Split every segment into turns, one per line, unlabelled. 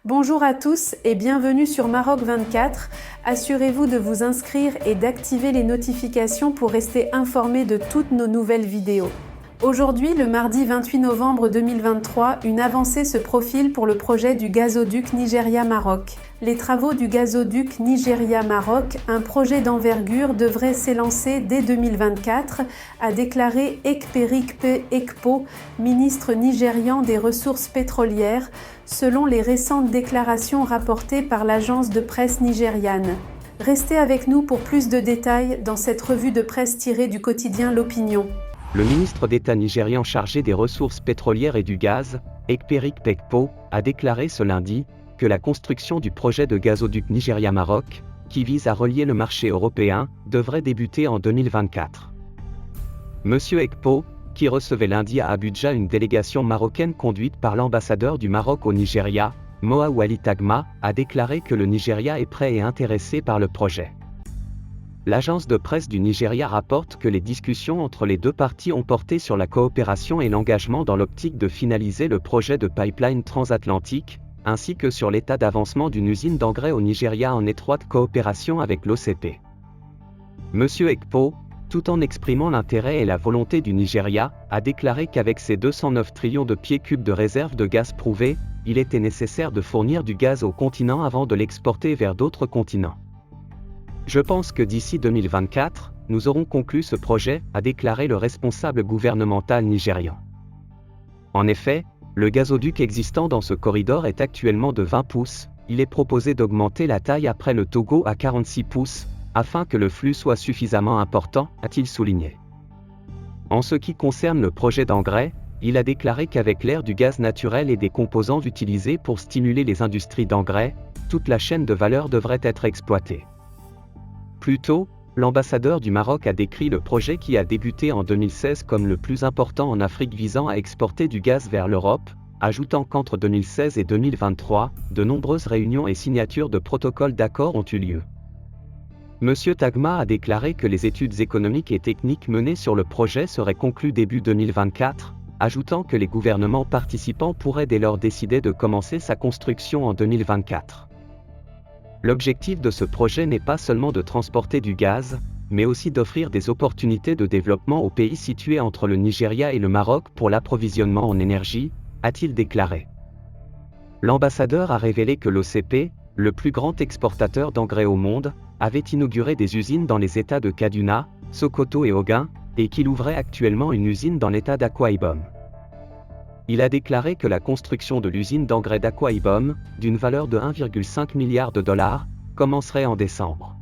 Bonjour à tous et bienvenue sur Maroc 24. Assurez-vous de vous inscrire et d'activer les notifications pour rester informé de toutes nos nouvelles vidéos. Aujourd'hui, le mardi 28 novembre 2023, une avancée se profile pour le projet du gazoduc Nigeria-Maroc. Les travaux du gazoduc Nigeria-Maroc, un projet d'envergure, devraient s'élancer dès 2024, a déclaré Ekperikpe Ekpo, ministre nigérian des Ressources pétrolières, selon les récentes déclarations rapportées par l'agence de presse nigériane. Restez avec nous pour plus de détails dans cette revue de presse tirée du quotidien L'Opinion.
Le ministre d'État nigérian chargé des ressources pétrolières et du gaz, Ekperikpe Ekpo, a déclaré ce lundi que la construction du projet de gazoduc Nigeria-Maroc, qui vise à relier le marché européen, devrait débuter en 2024. Monsieur Ekpo, qui recevait lundi à Abuja une délégation marocaine conduite par l'ambassadeur du Maroc au Nigeria, Moha Wali Tagma, a déclaré que le Nigeria est prêt et intéressé par le projet. L'agence de presse du Nigeria rapporte que les discussions entre les deux parties ont porté sur la coopération et l'engagement dans l'optique de finaliser le projet de pipeline transatlantique, ainsi que sur l'état d'avancement d'une usine d'engrais au Nigeria en étroite coopération avec l'OCP. Monsieur Ekpo, tout en exprimant l'intérêt et la volonté du Nigeria, a déclaré qu'avec ses 209 trillions de pieds cubes de réserves de gaz prouvées, il était nécessaire de fournir du gaz au continent avant de l'exporter vers d'autres continents. Je pense que d'ici 2024, nous aurons conclu ce projet, a déclaré le responsable gouvernemental nigérian. En effet, le gazoduc existant dans ce corridor est actuellement de 20 pouces, il est proposé d'augmenter la taille après le Togo à 46 pouces, afin que le flux soit suffisamment important, a-t-il souligné. En ce qui concerne le projet d'engrais, il a déclaré qu'avec l'ère du gaz naturel et des composants utilisés pour stimuler les industries d'engrais, toute la chaîne de valeur devrait être exploitée. Plus tôt, l'ambassadeur du Maroc a décrit le projet qui a débuté en 2016 comme le plus important en Afrique visant à exporter du gaz vers l'Europe, ajoutant qu'entre 2016 et 2023, de nombreuses réunions et signatures de protocoles d'accord ont eu lieu. Monsieur Tagma a déclaré que les études économiques et techniques menées sur le projet seraient conclues début 2024, ajoutant que les gouvernements participants pourraient dès lors décider de commencer sa construction en 2024. L'objectif de ce projet n'est pas seulement de transporter du gaz, mais aussi d'offrir des opportunités de développement aux pays situés entre le Nigeria et le Maroc pour l'approvisionnement en énergie, a-t-il déclaré. L'ambassadeur a révélé que l'OCP, le plus grand exportateur d'engrais au monde, avait inauguré des usines dans les États de Kaduna, Sokoto et Ogun, et qu'il ouvrait actuellement une usine dans l'État d'Akwa Ibom. Il a déclaré que la construction de l'usine d'engrais d'Akwa Ibom, d'une valeur de 1,5 milliard de dollars, commencerait en décembre.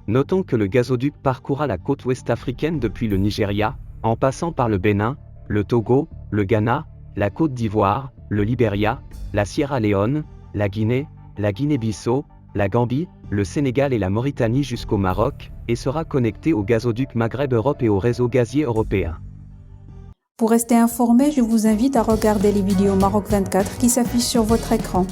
Notons que le gazoduc parcourra la côte ouest africaine depuis le Nigeria, en passant par le Bénin, le Togo, le Ghana, la Côte d'Ivoire, le Libéria, la Sierra Leone, la Guinée-Bissau, la Gambie, le Sénégal et la Mauritanie jusqu'au Maroc, et sera connecté au gazoduc Maghreb-Europe et au réseau gazier européen.
Pour rester informé, je vous invite à regarder les vidéos Maroc 24 qui s'affichent sur votre écran.